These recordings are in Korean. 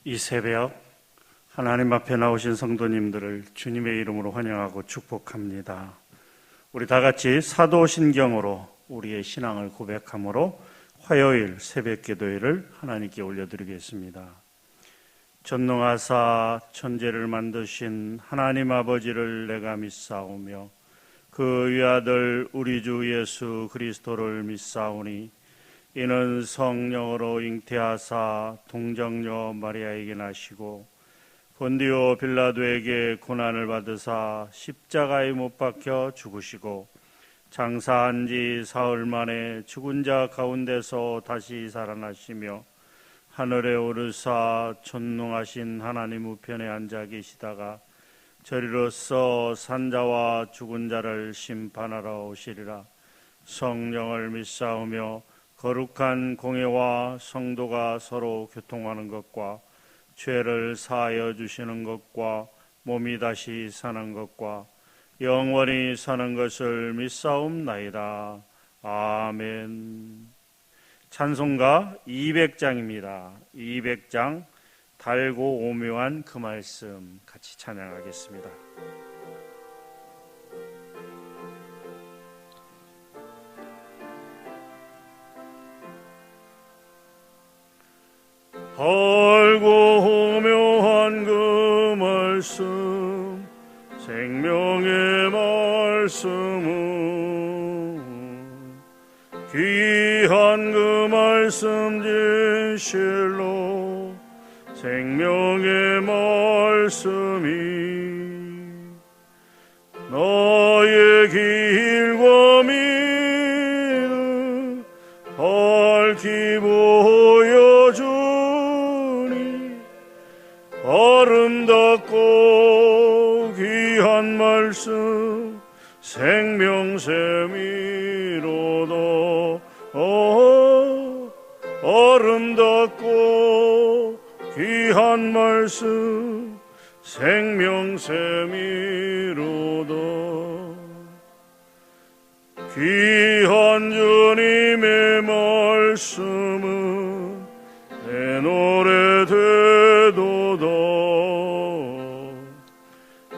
이 새벽 하나님 앞에 나오신 성도님들을 주님의 이름으로 환영하고 축복합니다. 우리 다 같이 사도신경으로 우리의 신앙을 고백함으로 화요일 새벽 기도회를 하나님께 올려드리겠습니다. 전능하사 천지를 만드신 하나님 아버지를 내가 믿사오며 그 위아들 우리 주 예수 그리스도를 믿사오니 이는 성령으로 잉태하사 동정녀 마리아에게 나시고 본디오 빌라도에게 고난을 받으사 십자가에 못 박혀 죽으시고 장사한 지 사흘 만에 죽은 자 가운데서 다시 살아나시며 하늘에 오르사 전능하신 하나님 우편에 앉아 계시다가 저리로서 산자와 죽은 자를 심판하러 오시리라. 성령을 믿사오며 거룩한 공회와 성도가 서로 교통하는 것과 죄를 사하여 주시는 것과 몸이 다시 사는 것과 영원히 사는 것을 믿사옵나이다. 아멘. 찬송가 200장입니다. 200장 달고 오묘한 그 말씀 같이 찬양하겠습니다. 달고 오묘한 그 말씀 생명의 말씀은 귀한 그 말씀 진실로 생명의 말씀이 너의 길과 믿음 밝히 보여주니 아름답고 귀한 말씀 생명샘이로다. 아름답고 귀한 말씀 생명샘이로다. 귀한 주님의 말씀은 내 노래 되도다.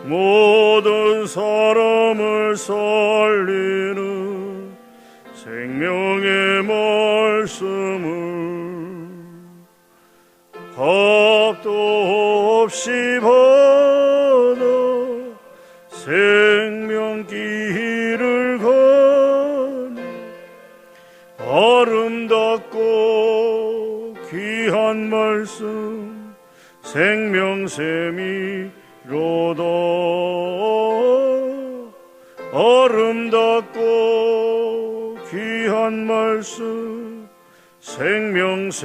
모든 사람을 살리는 생명의 말씀을 값도 없이 받아 생명길을 가니 아름답고 귀한 말씀 생명샘이로다. 아름답고 귀한 말씀 생명샘이로다.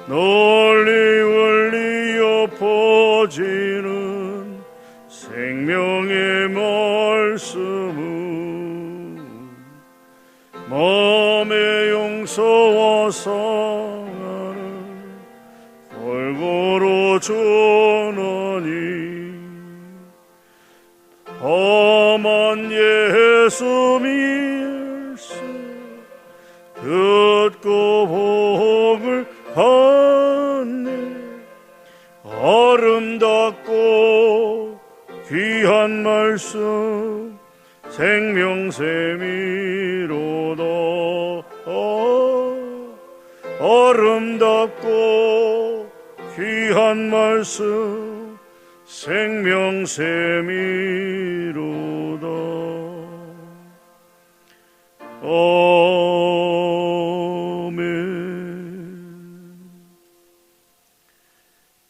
널리 울리어 퍼지는 생명의 말씀은 마음의 용서와 사랑을 골고루 전하니 다만 예수 밀수 듣고 복을 받네. 아름답고 귀한 말씀 생명샘이로다. 아름답고 귀한 말씀 생명샘이로다. 아멘.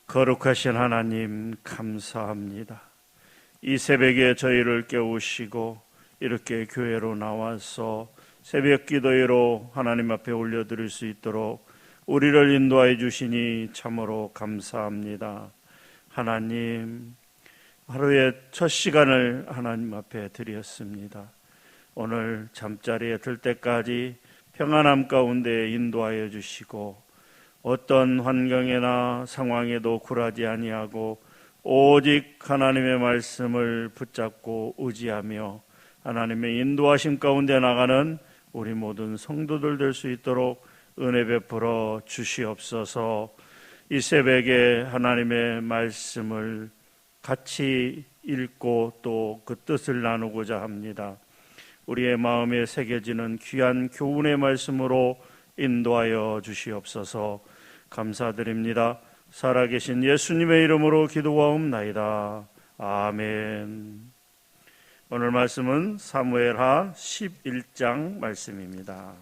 거룩하신 하나님 감사합니다. 이 새벽에 저희를 깨우시고 이렇게 교회로 나와서 새벽 기도회로 하나님 앞에 올려드릴 수 있도록 우리를 인도하여 주시니 참으로 감사합니다. 하나님, 하루의 첫 시간을 하나님 앞에 드렸습니다. 오늘 잠자리에 들 때까지 평안함 가운데 인도하여 주시고 어떤 환경이나 상황에도 굴하지 아니하고 오직 하나님의 말씀을 붙잡고 의지하며 하나님의 인도하심 가운데 나가는 우리 모든 성도들 될 수 있도록 은혜 베풀어 주시옵소서. 이 새벽에 하나님의 말씀을 같이 읽고 또 그 뜻을 나누고자 합니다. 우리의 마음에 새겨지는 귀한 교훈의 말씀으로 인도하여 주시옵소서. 감사드립니다. 살아계신 예수님의 이름으로 기도하옵나이다. 아멘. 오늘 말씀은 사무엘하 11장 말씀입니다.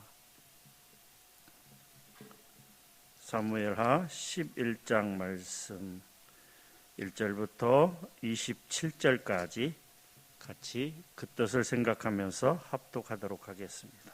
사무엘하 11장 말씀 1절부터 27절까지 같이 그 뜻을 생각하면서 합독하도록 하겠습니다.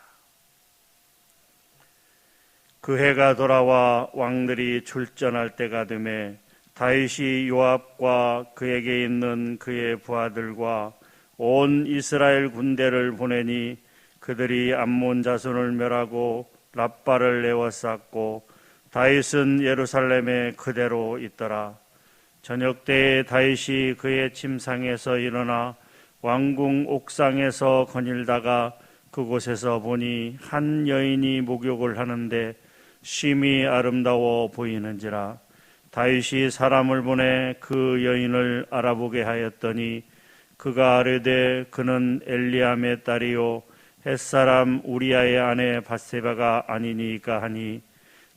그 해가 돌아와 왕들이 출전할 때가 되매 다윗이 요압과 그에게 있는 그의 부하들과 온 이스라엘 군대를 보내니 그들이 암몬 자손을 멸하고 랍바를 내어쌌고 다윗은 예루살렘에 그대로 있더라. 저녁 때에 다윗이 그의 침상에서 일어나 왕궁 옥상에서 거닐다가 그곳에서 보니 한 여인이 목욕을 하는데 심히 아름다워 보이는지라. 다윗이 사람을 보내 그 여인을 알아보게 하였더니 그가 아뢰되 그는 엘리암의 딸이요 햇사람 우리아의 아내 밧세바가 아니니까 하니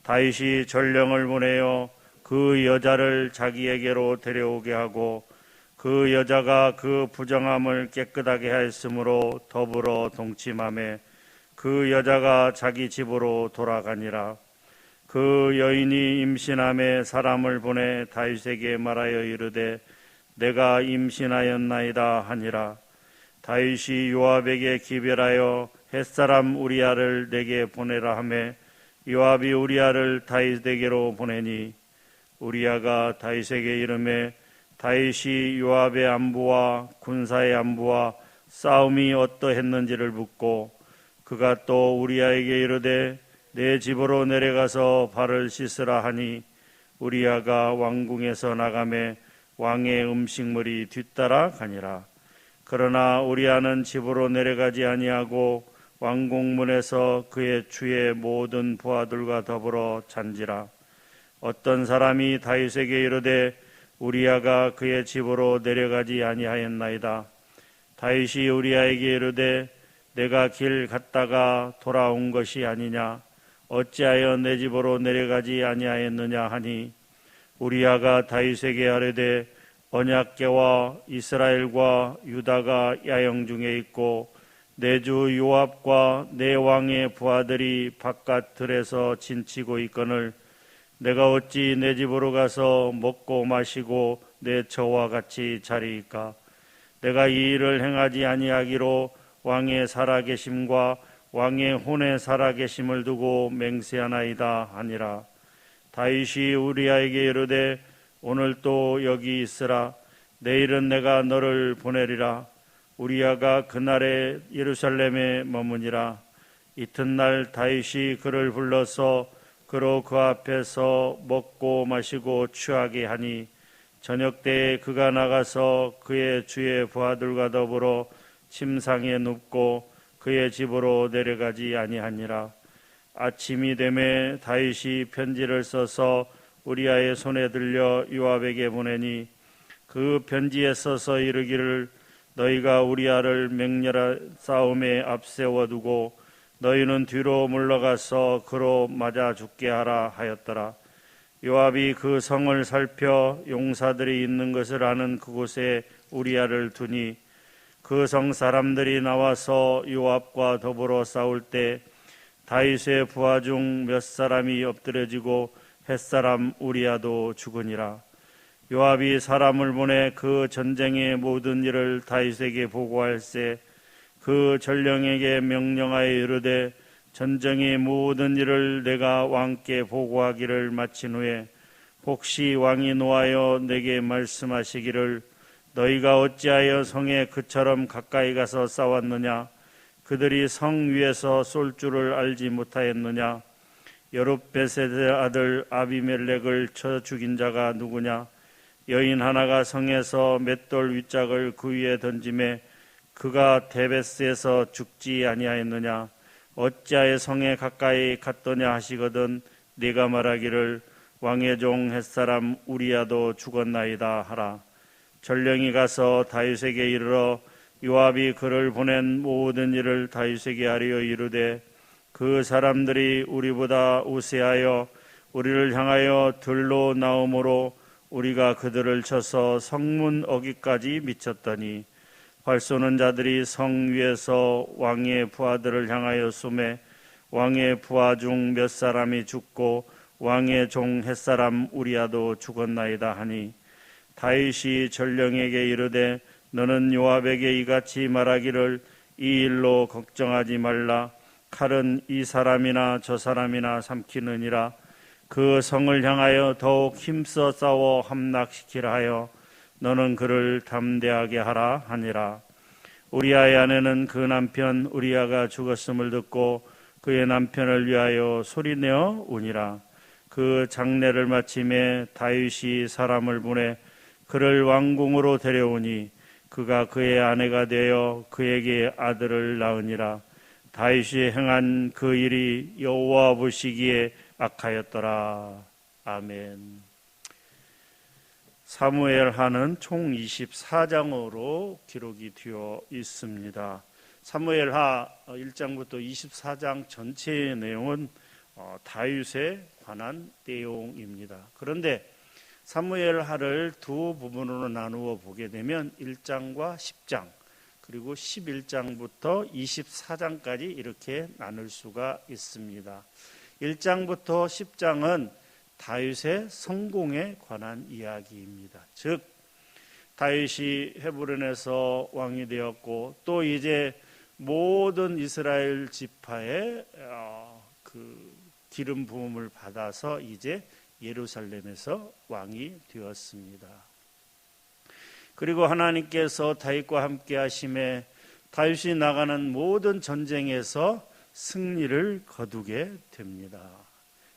다윗이 전령을 보내어 그 여자를 자기에게로 데려오게 하고 그 여자가 그 부정함을 깨끗하게 하였으므로 더불어 동침하매 그 여자가 자기 집으로 돌아가니라. 그 여인이 임신함에 사람을 보내 다윗에게 말하여 이르되 내가 임신하였나이다 하니라. 다윗이 요압에게 기별하여 햇사람 우리아를 내게 보내라 하매 요압이 우리아를 다윗에게로 보내니 우리아가 다윗에게 이르매 다윗이 요압의 안부와 군사의 안부와 싸움이 어떠했는지를 묻고 그가 또 우리아에게 이르되 내 집으로 내려가서 발을 씻으라 하니 우리아가 왕궁에서 나가매 왕의 음식물이 뒤따라 가니라. 그러나 우리아는 집으로 내려가지 아니하고 왕궁문에서 그의 주의 모든 부하들과 더불어 잔지라. 어떤 사람이 다윗에게 이르되 우리아가 그의 집으로 내려가지 아니하였나이다. 다윗이 우리아에게 이르되 내가 길 갔다가 돌아온 것이 아니냐. 어찌하여 내 집으로 내려가지 아니하였느냐 하니 우리아가 다윗에게 아뢰되 언약궤와 이스라엘과 유다가 야영 중에 있고 내 주 요압과 내 왕의 부하들이 바깥 들에서 진치고 있거늘 내가 어찌 내 집으로 가서 먹고 마시고 내 저와 같이 자리이까. 내가 이 일을 행하지 아니하기로 왕의 살아계심과 왕의 혼의 살아계심을 두고 맹세하나이다 하니라. 다윗이 우리아에게 이르되 오늘 또 여기 있으라. 내일은 내가 너를 보내리라. 우리아가 그날에 예루살렘에 머무니라. 이튿날 다윗이 그를 불러서 그로 그 앞에서 먹고 마시고 취하게 하니 저녁 때에 그가 나가서 그의 주의 부하들과 더불어 침상에 눕고 그의 집으로 내려가지 아니하니라. 아침이 되매 다윗이 편지를 써서 우리아의 손에 들려 요압에게 보내니 그 편지에 써서 이르기를 너희가 우리아를 맹렬한 싸움에 앞세워두고 너희는 뒤로 물러가서 그로 맞아 죽게 하라 하였더라. 요압이 그 성을 살펴 용사들이 있는 것을 아는 그곳에 우리아를 두니 그 성 사람들이 나와서 요압과 더불어 싸울 때 다윗의 부하 중 몇 사람이 엎드려지고 햇사람 우리아도 죽으니라. 요압이 사람을 보내 그 전쟁의 모든 일을 다윗에게 보고할세 그 전령에게 명령하여 이르되 전쟁의 모든 일을 내가 왕께 보고하기를 마친 후에 혹시 왕이 노하여 내게 말씀하시기를 너희가 어찌하여 성에 그처럼 가까이 가서 싸웠느냐. 그들이 성 위에서 쏠 줄을 알지 못하였느냐. 여룹베셋의 아들 아비멜렉을 쳐 죽인 자가 누구냐. 여인 하나가 성에서 맷돌 윗짝을 그 위에 던지매 그가 데베스에서 죽지 아니하였느냐. 어찌하여 성에 가까이 갔더냐 하시거든 네가 말하기를 왕의 종 햇사람 우리야도 죽었나이다 하라. 전령이 가서 다윗에게 이르러 요압이 그를 보낸 모든 일을 다윗에게 하리어 이르되 그 사람들이 우리보다 우세하여 우리를 향하여 들로 나오므로 우리가 그들을 쳐서 성문 어기까지 미쳤더니 활 쏘는 자들이 성 위에서 왕의 부하들을 향하여 쏘매 왕의 부하 중 몇 사람이 죽고 왕의 종 햇사람 우리야도 죽었나이다 하니 다윗이 전령에게 이르되 너는 요압에게 이같이 말하기를 이 일로 걱정하지 말라. 칼은 이 사람이나 저 사람이나 삼키느니라. 그 성을 향하여 더욱 힘써 싸워 함락시키라 하여 너는 그를 담대하게 하라 하니라. 우리아의 아내는 그 남편 우리아가 죽었음을 듣고 그의 남편을 위하여 소리내어 우니라. 그 장례를 마침에 다윗이 사람을 보내 그를 왕궁으로 데려오니 그가 그의 아내가 되어 그에게 아들을 낳으니라. 다윗이 행한 그 일이 여호와 보시기에 악하였더라. 아멘. 사무엘하는 총 24장으로 기록이 되어 있습니다. 사무엘하 1장부터 24장 전체의 내용은 다윗에 관한 내용입니다. 그런데 사무엘하를 두 부분으로 나누어 보게 되면 1장과 10장 그리고 11장부터 24장까지 이렇게 나눌 수가 있습니다. 1장부터 10장은 다윗의 성공에 관한 이야기입니다. 즉 다윗이 헤브론에서 왕이 되었고 또 이제 모든 이스라엘 지파의 그 기름 부음을 받아서 이제 예루살렘에서 왕이 되었습니다. 그리고 하나님께서 다윗과 함께 하심에 다윗이 나가는 모든 전쟁에서 승리를 거두게 됩니다.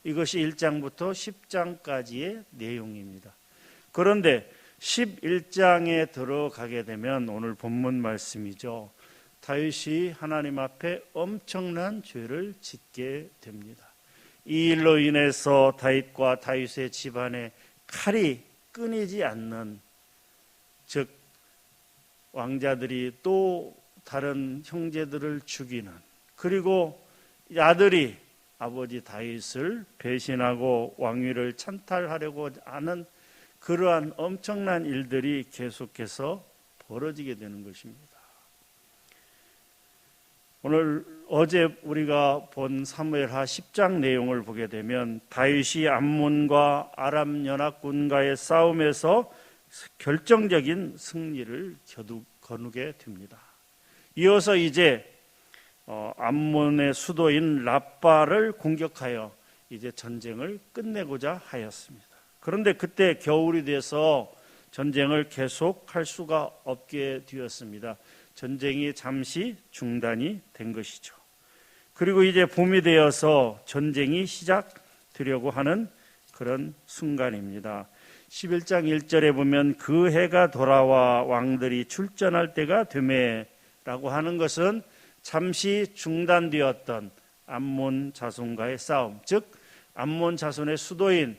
이것이 1장부터 10장까지의 내용입니다. 그런데 11장에 들어가게 되면 오늘 본문 말씀이죠. 다윗이 하나님 앞에 엄청난 죄를 짓게 됩니다. 이 일로 인해서 다윗과 다윗의 집안에 칼이 끊이지 않는, 즉 왕자들이 또 다른 형제들을 죽이는, 그리고 아들이 아버지 다윗을 배신하고 왕위를 찬탈하려고 하는 그러한 엄청난 일들이 계속해서 벌어지게 되는 것입니다. 오늘 어제 우리가 본 사무엘하 10장 내용을 보게 되면 다윗이 암몬과 아람 연합군과의 싸움에서 결정적인 승리를 거두게 됩니다. 이어서 이제 암몬의 수도인 라빠를 공격하여 이제 전쟁을 끝내고자 하였습니다. 그런데 그때 겨울이 돼서 전쟁을 계속할 수가 없게 되었습니다. 전쟁이 잠시 중단이 된 것이죠. 그리고 이제 봄이 되어서 전쟁이 시작되려고 하는 그런 순간입니다. 11장 1절에 보면 그 해가 돌아와 왕들이 출전할 때가 되매라고 하는 것은 잠시 중단되었던 암몬 자손과의 싸움, 즉 암몬 자손의 수도인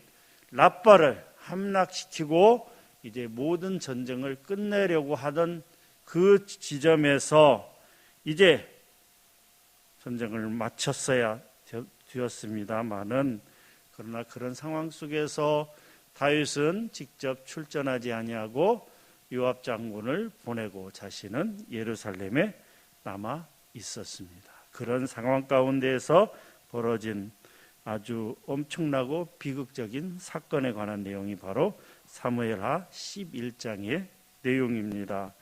라빠를 함락시키고 이제 모든 전쟁을 끝내려고 하던 그 지점에서 이제 전쟁을 마쳤어야 되었습니다마는, 그러나 그런 상황 속에서 다윗은 직접 출전하지 아니하고 요압 장군을 보내고 자신은 예루살렘에 남아 있었습니다. 그런 상황 가운데에서 벌어진 아주 엄청나고 비극적인 사건에 관한 내용이 바로 사무엘하 11장의 내용입니다.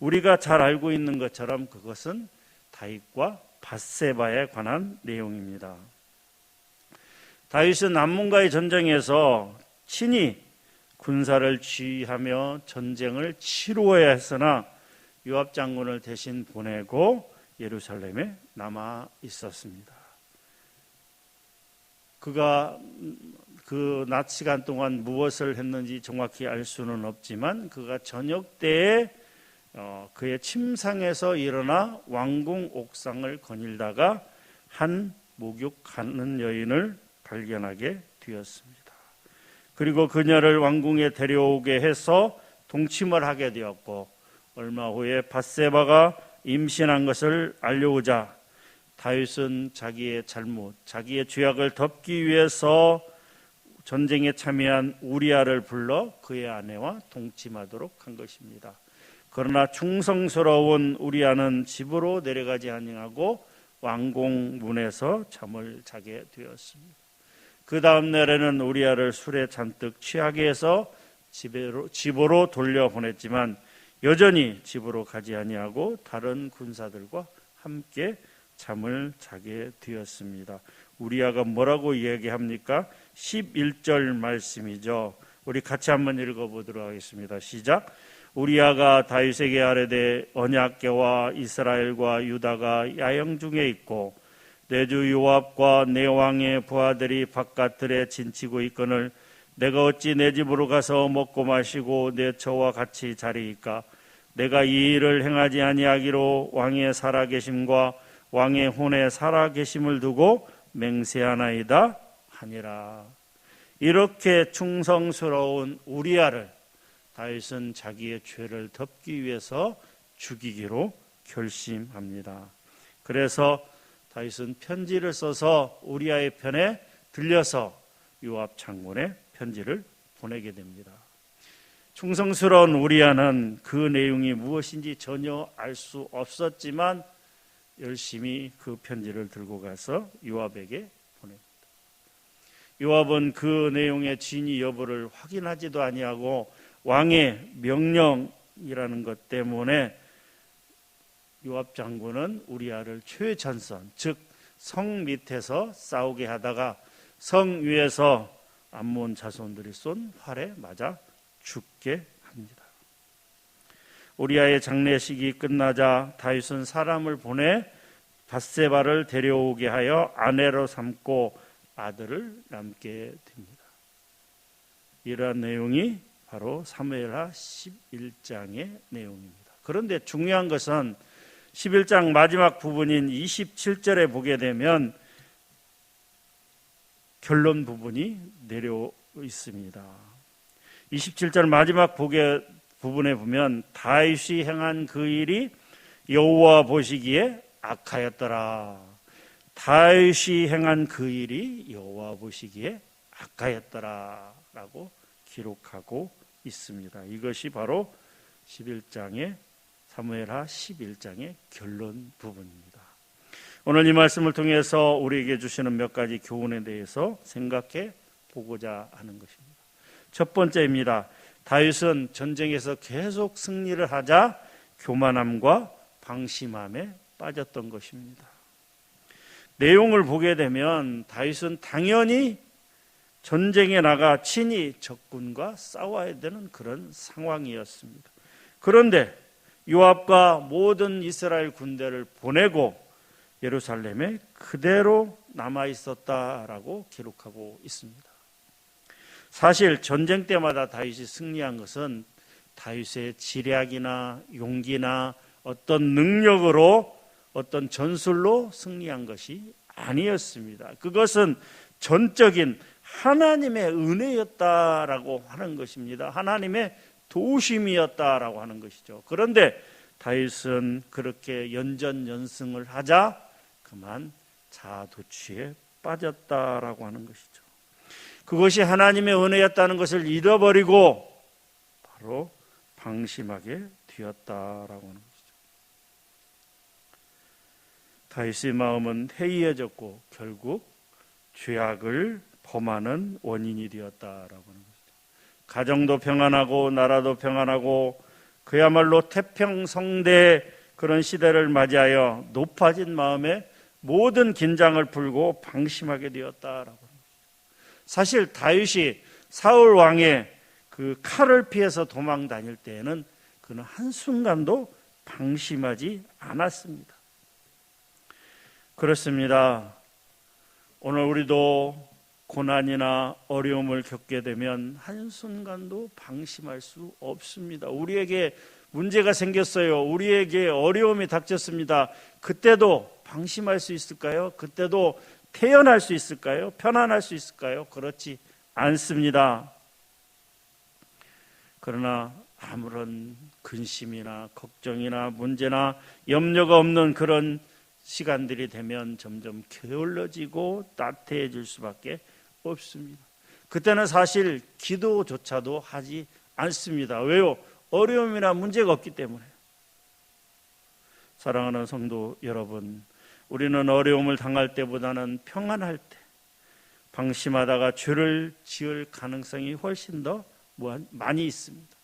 우리가 잘 알고 있는 것처럼 그것은 다윗과 밧세바에 관한 내용입니다. 다윗은 암몬과의 전쟁에서 친히 군사를 지휘하며 전쟁을 치루어야 했으나 요압 장군을 대신 보내고 예루살렘에 남아 있었습니다. 그가 그 낮 시간 동안 무엇을 했는지 정확히 알 수는 없지만 그가 저녁 때에 그의 침상에서 일어나 왕궁 옥상을 거닐다가 한 목욕하는 여인을 발견하게 되었습니다. 그리고 그녀를 왕궁에 데려오게 해서 동침을 하게 되었고, 얼마 후에 밧세바가 임신한 것을 알려오자 다윗은 자기의 잘못, 자기의 죄악을 덮기 위해서 전쟁에 참여한 우리아를 불러 그의 아내와 동침하도록 한 것입니다. 그러나 충성스러운 우리아는 집으로 내려가지 아니하고 왕궁 문에서 잠을 자게 되었습니다. 그 다음 날에는 우리아를 술에 잔뜩 취하게 해서 집으로 돌려보냈지만 여전히 집으로 가지 아니하고 다른 군사들과 함께 잠을 자게 되었습니다. 우리아가 뭐라고 이야기합니까? 11절 말씀이죠. 우리 같이 한번 읽어보도록 하겠습니다. 시작. 우리아가 다윗에게 아뢰되 언약궤와 이스라엘과 유다가 야영 중에 있고 내 주 요압과 내 왕의 부하들이 바깥들에 진치고 있거늘 내가 어찌 내 집으로 가서 먹고 마시고 내 처와 같이 자리이까? 내가 이 일을 행하지 아니하기로 왕의 살아계심과 왕의 혼의 살아계심을 두고 맹세하나이다 하니라. 이렇게 충성스러운 우리아를 다윗은 자기의 죄를 덮기 위해서 죽이기로 결심합니다. 그래서 다윗은 편지를 써서 우리아의 편에 들려서 요압 장군의 편지를 보내게 됩니다. 충성스러운 우리아는 그 내용이 무엇인지 전혀 알 수 없었지만 열심히 그 편지를 들고 가서 요압에게 보냅니다. 요압은 그 내용의 진위 여부를 확인하지도 아니하고 왕의 명령이라는 것 때문에 요압 장군은 우리아를 최전선, 즉 성 밑에서 싸우게 하다가 성 위에서 암몬 자손들이 쏜 활에 맞아 죽게 합니다. 우리아의 장례식이 끝나자 다윗은 사람을 보내 밧세바를 데려오게 하여 아내로 삼고 아들을 낳게 됩니다. 이러한 내용이 바로 사무엘하 11장의 내용입니다. 그런데 중요한 것은 11장 마지막 부분인 27절에 보게 되면 결론 부분이 내려 있습니다. 27절 마지막 부분에 보면 다윗이 행한 그 일이 여호와 보시기에 악하였더라. 다윗이 행한 그 일이 여호와 보시기에 악하였더라 라고 기록하고 있습니다. 이것이 바로 11장의 사무엘하 11장의 결론 부분입니다. 오늘 이 말씀을 통해서 우리에게 주시는 몇 가지 교훈에 대해서 생각해 보고자 하는 것입니다. 첫 번째입니다. 다윗은 전쟁에서 계속 승리를 하자 교만함과 방심함에 빠졌던 것입니다. 내용을 보게 되면 다윗은 당연히 전쟁에 나가 친히 적군과 싸워야 되는 그런 상황이었습니다. 그런데 요압과 모든 이스라엘 군대를 보내고 예루살렘에 그대로 남아 있었다라고 기록하고 있습니다. 사실 전쟁 때마다 다윗이 승리한 것은 다윗의 지략이나 용기나 어떤 능력으로 어떤 전술로 승리한 것이 아니었습니다. 그것은 전적인 하나님의 은혜였다라고 하는 것입니다. 하나님의 도우심이었다라고 하는 것이죠. 그런데 다윗은 그렇게 연전연승을 하자 그만 자아도취에 빠졌다라고 하는 것이죠. 그것이 하나님의 은혜였다는 것을 잃어버리고 바로 방심하게 되었다라고 하는 것이죠. 다윗의 마음은 해이해졌고 결국 죄악을 범하는 원인이 되었다라고 하는 것이죠. 가정도 평안하고 나라도 평안하고 그야말로 태평성대 그런 시대를 맞이하여 높아진 마음에 모든 긴장을 풀고 방심하게 되었다라고 합니다. 사실 다윗이 사울 왕의 그 칼을 피해서 도망 다닐 때에는 그는 한순간도 방심하지 않았습니다. 그렇습니다. 오늘 우리도 고난이나 어려움을 겪게 되면 한순간도 방심할 수 없습니다. 우리에게 문제가 생겼어요. 우리에게 어려움이 닥쳤습니다. 그때도 방심할 수 있을까요? 그때도 태연할 수 있을까요? 편안할 수 있을까요? 그렇지 않습니다. 그러나 아무런 근심이나 걱정이나 문제나 염려가 없는 그런 시간들이 되면 점점 게을러지고 따뜻해질 수밖에 없습니다. 그때는 사실 기도조차도 하지 않습니다. 왜요? 어려움이나 문제가 없기 때문에. 사랑하는 성도 여러분, 우리는 어려움을 당할 때보다는 평안할 때 방심하다가 죄를 지을 가능성이 훨씬 더 많이 있습니다.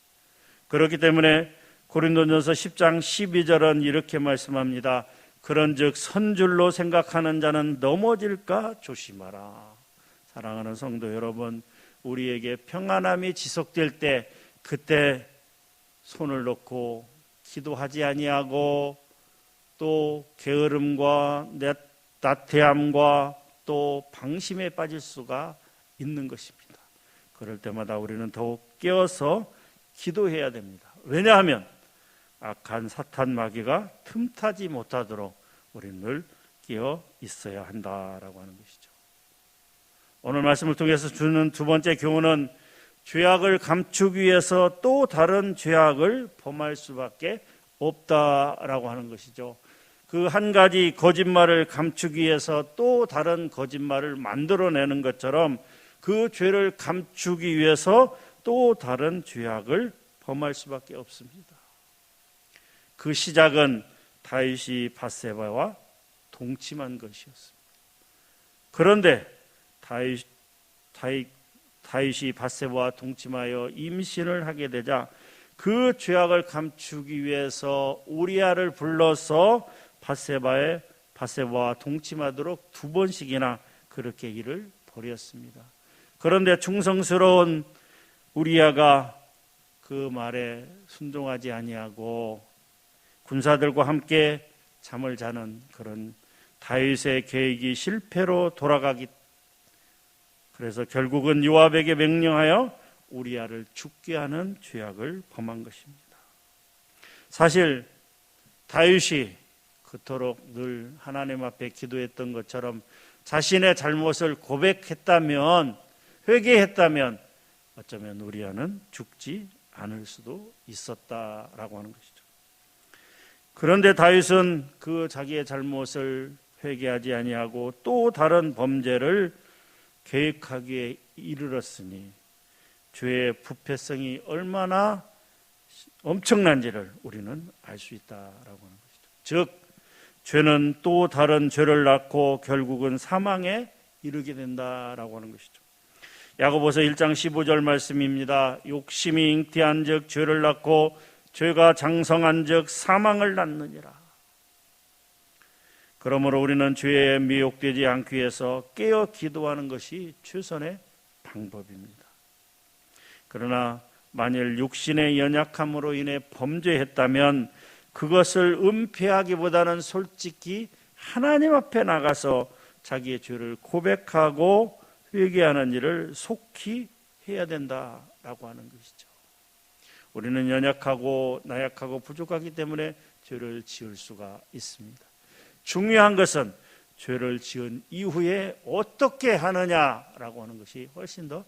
그렇기 때문에 고린도전서 10장 12절은 이렇게 말씀합니다. 그런즉 선줄로 생각하는 자는 넘어질까 조심하라. 사랑하는 성도 여러분, 우리에게 평안함이 지속될 때 그때 손을 놓고 기도하지 아니하고 또 게으름과 나태함과 또 방심에 빠질 수가 있는 것입니다. 그럴 때마다 우리는 더욱 깨어서 기도해야 됩니다. 왜냐하면 악한 사탄 마귀가 틈타지 못하도록 우리는 늘 깨어 있어야 한다라고 하는 것이죠. 오늘 말씀을 통해서 주는 두 번째 교훈은 죄악을 감추기 위해서 또 다른 죄악을 범할 수밖에 없다라고 하는 것이죠. 그 한 가지 거짓말을 감추기 위해서 또 다른 거짓말을 만들어내는 것처럼 그 죄를 감추기 위해서 또 다른 죄악을 범할 수밖에 없습니다. 그 시작은 다윗이 밧세바와 동침한 것이었습니다. 그런데 다윗이 밧세바와 동침하여 임신을 하게 되자 그 죄악을 감추기 위해서 우리아를 불러서 밧세바와 동침하도록 2번씩이나 그렇게 일을 벌였습니다. 그런데 충성스러운 우리아가 그 말에 순종하지 아니하고 군사들과 함께 잠을 자는 그런 다윗의 계획이 실패로 돌아가기, 그래서 결국은 요압에게 명령하여 우리아를 죽게 하는 죄악을 범한 것입니다. 사실 다윗이 그토록 늘 하나님 앞에 기도했던 것처럼 자신의 잘못을 고백했다면, 회개했다면 어쩌면 우리아는 죽지 않을 수도 있었다라고 하는 것이죠. 그런데 다윗은 그 자기의 잘못을 회개하지 아니하고 또 다른 범죄를 계획하기에 이르렀으니 죄의 부패성이 얼마나 엄청난지를 우리는 알 수 있다라고 하는 것이죠. 즉 죄는 또 다른 죄를 낳고 결국은 사망에 이르게 된다라고 하는 것이죠. 야고보서 1장 15절 말씀입니다. 욕심이 잉태한 즉 죄를 낳고 죄가 장성한 즉 사망을 낳느니라. 그러므로 우리는 죄에 미혹되지 않기 위해서 깨어 기도하는 것이 최선의 방법입니다. 그러나 만일 육신의 연약함으로 인해 범죄했다면 그것을 은폐하기보다는 솔직히 하나님 앞에 나가서 자기의 죄를 고백하고 회개하는 일을 속히 해야 된다라고 하는 것이죠. 우리는 연약하고 나약하고 부족하기 때문에 죄를 지을 수가 있습니다. 중요한 것은 죄를 지은 이후에 어떻게 하느냐라고 하는 것이 훨씬 더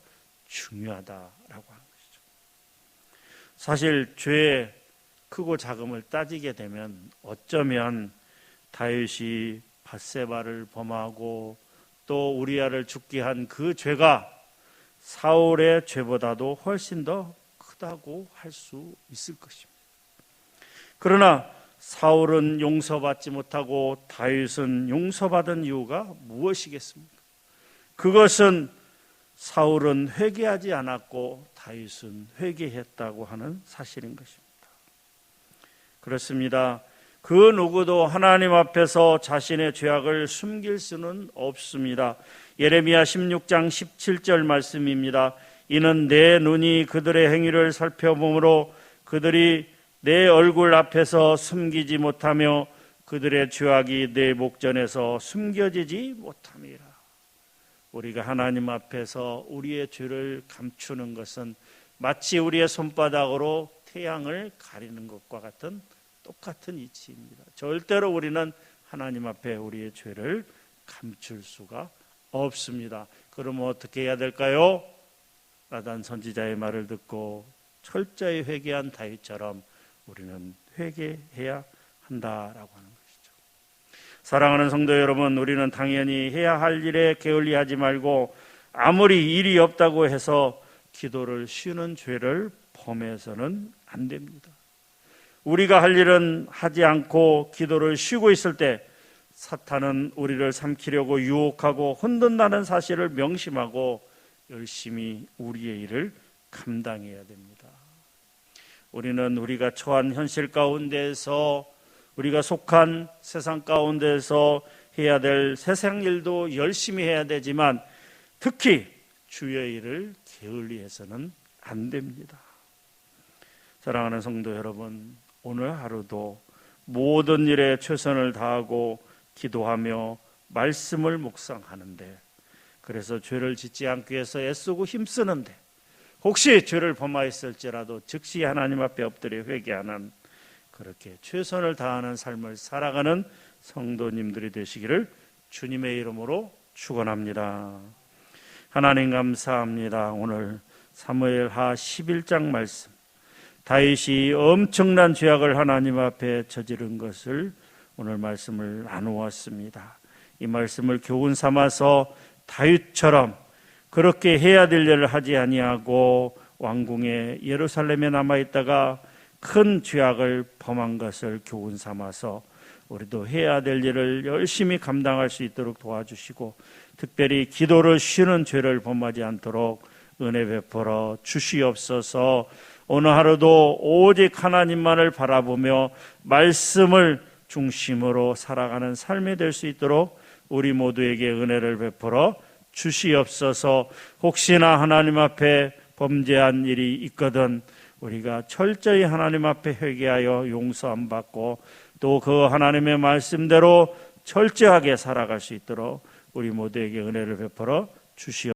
중요하다라고 하는 것이죠. 사실 죄의 크고 작음을 따지게 되면 어쩌면 다윗이 밧세바를 범하고 또 우리아를 죽게 한 그 죄가 사울의 죄보다도 훨씬 더 크다고 할 수 있을 것입니다. 그러나 사울은 용서받지 못하고 다윗은 용서받은 이유가 무엇이겠습니까? 그것은 사울은 회개하지 않았고 다윗은 회개했다고 하는 사실인 것입니다. 그렇습니다. 그 누구도 하나님 앞에서 자신의 죄악을 숨길 수는 없습니다. 예레미야 16장 17절 말씀입니다. 이는 내 눈이 그들의 행위를 살펴보므로 그들이 내 얼굴 앞에서 숨기지 못하며 그들의 죄악이 내 목전에서 숨겨지지 못함이라. 우리가 하나님 앞에서 우리의 죄를 감추는 것은 마치 우리의 손바닥으로 태양을 가리는 것과 같은 똑같은 이치입니다. 절대로 우리는 하나님 앞에 우리의 죄를 감출 수가 없습니다. 그러면 어떻게 해야 될까요? 나단 선지자의 말을 듣고 철저히 회개한 다윗처럼 우리는 회개해야 한다라고 하는 것이죠. 사랑하는 성도 여러분, 우리는 당연히 해야 할 일에 게을리하지 말고 아무리 일이 없다고 해서 기도를 쉬는 죄를 범해서는 안 됩니다. 우리가 할 일은 하지 않고 기도를 쉬고 있을 때 사탄은 우리를 삼키려고 유혹하고 흔든다는 사실을 명심하고 열심히 우리의 일을 감당해야 됩니다. 우리는 우리가 처한 현실 가운데에서 우리가 속한 세상 가운데에서 해야 될 세상 일도 열심히 해야 되지만 특히 주의 일을 게을리해서는 안 됩니다. 사랑하는 성도 여러분, 오늘 하루도 모든 일에 최선을 다하고 기도하며 말씀을 묵상하는데, 그래서 죄를 짓지 않기 위해서 애쓰고 힘쓰는데 혹시 죄를 범하였을지라도 즉시 하나님 앞에 엎드려 회개하는, 그렇게 최선을 다하는 삶을 살아가는 성도님들이 되시기를 주님의 이름으로 축원합니다. 하나님 감사합니다. 오늘 사무엘하 11장 말씀, 다윗이 엄청난 죄악을 하나님 앞에 저지른 것을 오늘 말씀을 나누었습니다. 이 말씀을 교훈 삼아서 다윗처럼 그렇게 해야 될 일을 하지 아니하고 왕궁의 예루살렘에 남아있다가 큰 죄악을 범한 것을 교훈 삼아서 우리도 해야 될 일을 열심히 감당할 수 있도록 도와주시고, 특별히 기도를 쉬는 죄를 범하지 않도록 은혜 베풀어 주시옵소서. 오늘 하루도 오직 하나님만을 바라보며 말씀을 중심으로 살아가는 삶이 될 수 있도록 우리 모두에게 은혜를 베풀어 주시옵소서. 혹시나 하나님 앞에 범죄한 일이 있거든 우리가 철저히 하나님 앞에 회개하여 용서함 받고 또 그 하나님의 말씀대로 철저하게 살아갈 수 있도록 우리 모두에게 은혜를 베풀어 주시옵소서.